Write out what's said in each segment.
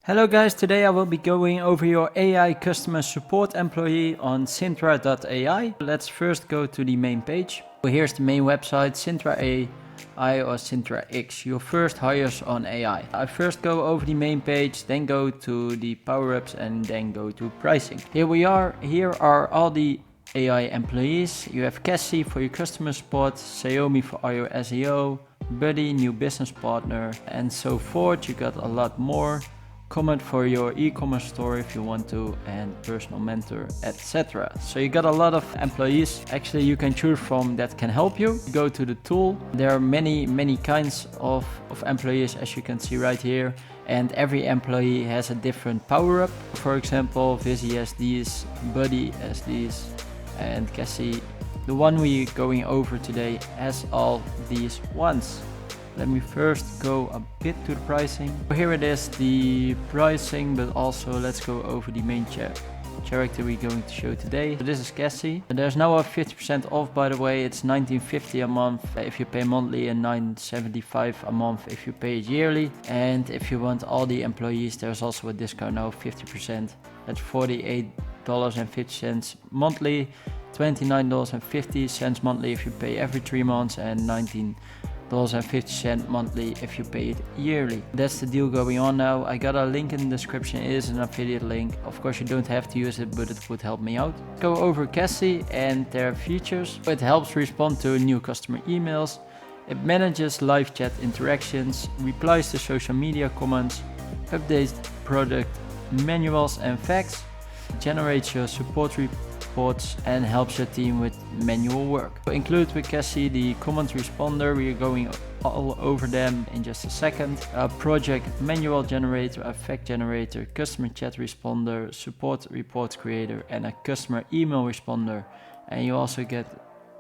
Hello guys, today I will be going over your AI customer support employee on Sintra AI. Let's first go to the main page. Here's the main website, Sintra AI or Sintra X, your first hires on AI. I first go over the main page, then go to the power-ups and then go to pricing. Here we are, here are all the AI employees. You have Cassie for your customer support, Xiaomi for your SEO, Buddy, new business partner, and so forth. You got a lot more. Comment for your e-commerce store if you want to, and personal mentor, etc. So you got a lot of employees actually you can choose from that can help you. Go to the tool. There are many kinds of employees, as you can see right here, and every employee has a different power-up. For example, Vizzy has these, Buddy has these, and Cassie, the one we're going over today, has all these ones. Let me first go a bit to the pricing. Here it is, the pricing, but also let's go over the main character we're going to show today. So this is Cassie. There's now a 50% off, by the way. It's $19.50 a month if you pay monthly and $9.75 a month if you pay it yearly. And if you want all the employees, there's also a discount now, 50%. That's $48.50 monthly, $29.50 monthly if you pay every 3 months, and $19.50 monthly if you pay it yearly. That's the deal going on now. I got a link in the description. It is an affiliate link. Of course you don't have to use it, but it would help me out. Go over Cassie and their features. It helps respond to new customer emails. It manages live chat interactions, replies to social media comments, updates product manuals and facts, generates your support reports, and helps your team with manual work. Include with Cassie the comment responder. We are going all over them in just a second. A project manual generator, a fact generator, customer chat responder, support report creator, and a customer email responder. And you also get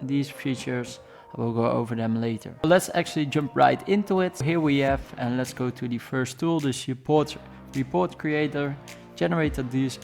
these features. I will go over them later. Let's actually jump right into it. Here we have, and let's go to the first tool, the support report creator. Generated these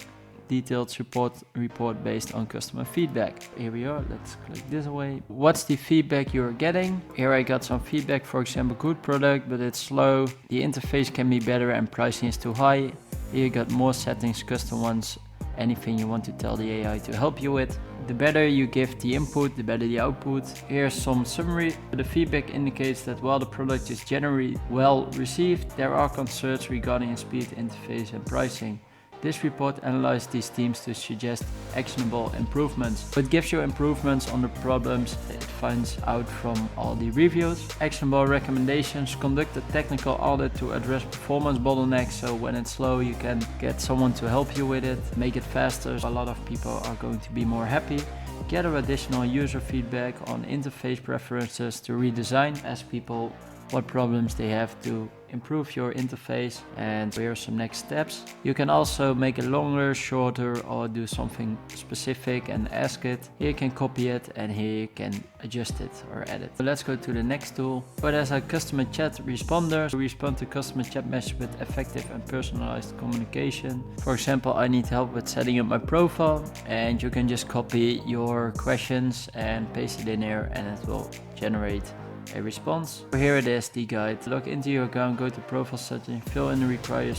detailed support report based on customer feedback. Here we are, let's click this away. What's the feedback you're getting? Here I got some feedback, for example, good product, but it's slow. The interface can be better and pricing is too high. Here you got more settings, custom ones, anything you want to tell the AI to help you with. The better you give the input, the better the output. Here's some summary. The feedback indicates that while the product is generally well received, there are concerns regarding speed, interface, and pricing. This report analyzes these themes to suggest actionable improvements. It gives you improvements on the problems it finds out from all the reviews. Actionable recommendations: conduct a technical audit to address performance bottlenecks, so when it's slow you can get someone to help you with it, make it faster. A lot of people are going to be more happy. Gather additional user feedback on interface preferences to redesign. Ask people what problems they have to improve your interface, and here are some next steps. You can also make it longer, shorter, or do something specific and ask it. Here you can copy it, and here you can adjust it or edit. So let's go to the next tool. But as a customer chat responder, to respond to customer chat messages with effective and personalized communication. For example, I need help with setting up my profile, and you can just copy your questions and paste it in there, and it will generate a response. Here it is, the guide. Log into your account, go to profile settings, fill in the required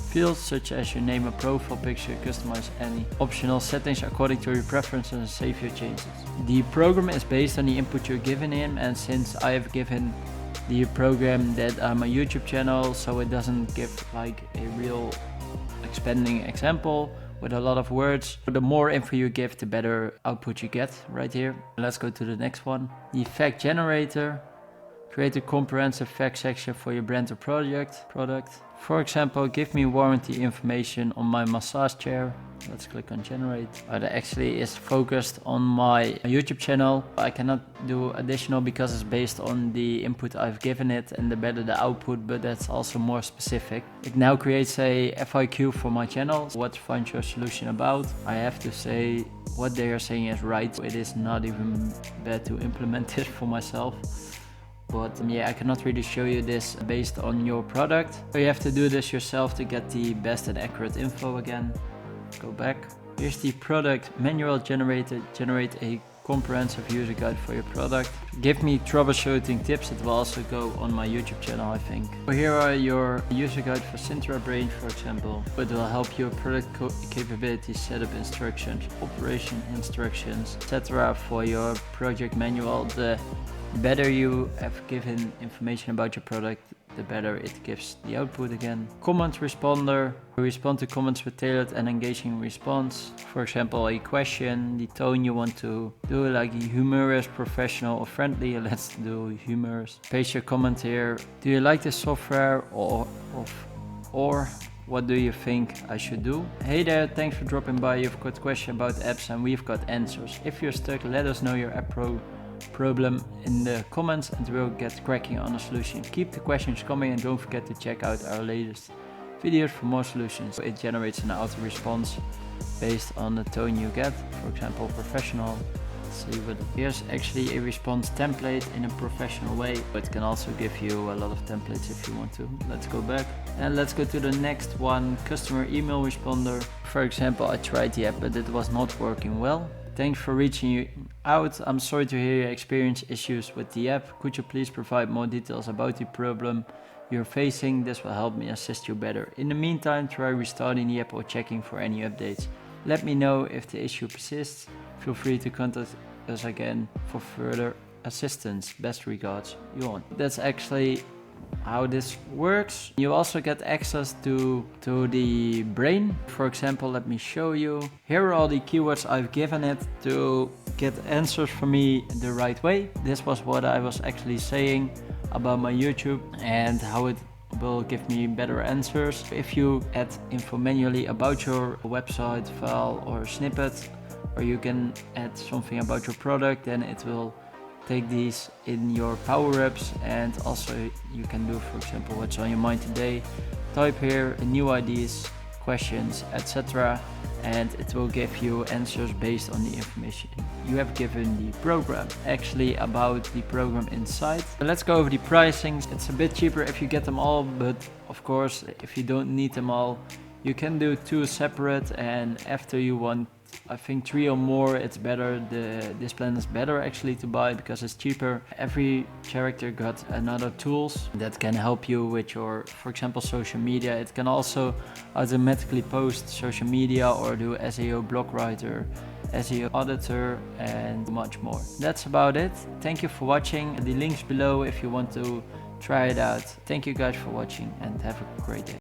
fields such as your name and profile picture, customize any optional settings according to your preferences, and save your changes. The program is based on the input you're giving him, and since I have given the program that I'm a YouTube channel, so it doesn't give like a real expanding example with a lot of words. The more info you give, the better output you get right here. Let's go to the next one. The fact generator. Create a comprehensive fact section for your brand or product. For example, give me warranty information on my massage chair. Let's click on generate. That actually is focused on my YouTube channel. I cannot do additional because it's based on the input I've given it, and the better the output, but that's also more specific. It now creates a FAQ for my channel. What's FindYourSolution about? I have to say what they are saying is right. It is not even bad to implement it for myself. But yeah, I cannot really show you this based on your product. So you have to do this yourself to get the best and accurate info again. Go back. Here's the product manual generator. Generate a comprehensive user guide for your product. Give me troubleshooting tips, it will also go on my YouTube channel, I think. So here are your user guide for Sintra Brain, for example. It will help you product capabilities, setup instructions, operation instructions, etc. for your project manual. The better you have given information about your product, the better it gives the output again. Comment responder. Respond to comments with tailored and engaging response. For example, a question, the tone you want to do, like humorous, professional, or friendly. Let's do humorous. Paste your comment here. Do you like this software, or what do you think I should do? Hey there, thanks for dropping by. You've got a question about apps and we've got answers. If you're stuck, let us know your app problem in the comments and we'll get cracking on a solution. Keep the questions coming and don't forget to check out our latest videos for more solutions. It generates an auto response based on the tone you get. For example, professional. Let's see what. Here's actually a response template in a professional way, but it can also give you a lot of templates if you want to. Let's go back and let's go to the next one, customer email responder. For example, I tried the app but it was not working well. Thanks for reaching out. I'm sorry to hear you experience issues with the app. Could you please provide more details about the problem you're facing? This will help me assist you better. In the meantime, try restarting the app or checking for any updates. Let me know if the issue persists. Feel free to contact us again for further assistance. Best regards, Johan. That's actually how this works. You also get access to the brain. For example, let me show you. Here are all the keywords I've given it to get answers for me the right way. This was what I was actually saying about my YouTube and how it will give me better answers. If you add info manually about your website file or snippet, or you can add something about your product, then it will take these in your power-ups. And also you can do, for example, what's on your mind today. Type here new ideas, questions, etc. and it will give you answers based on the information you have given the program. Actually, about the program inside. So let's go over the pricing. It's a bit cheaper if you get them all, but of course if you don't need them all, you can do 2 separate, and after you want, I think 3 or more, it's better. This plan is better actually to buy because it's cheaper. Every character got another tools that can help you with your, for example, social media. It can also automatically post social media or do SEO block writer, SEO auditor, and much more. That's about it. Thank you for watching. The links below if you want to try it out. Thank you guys for watching and have a great day.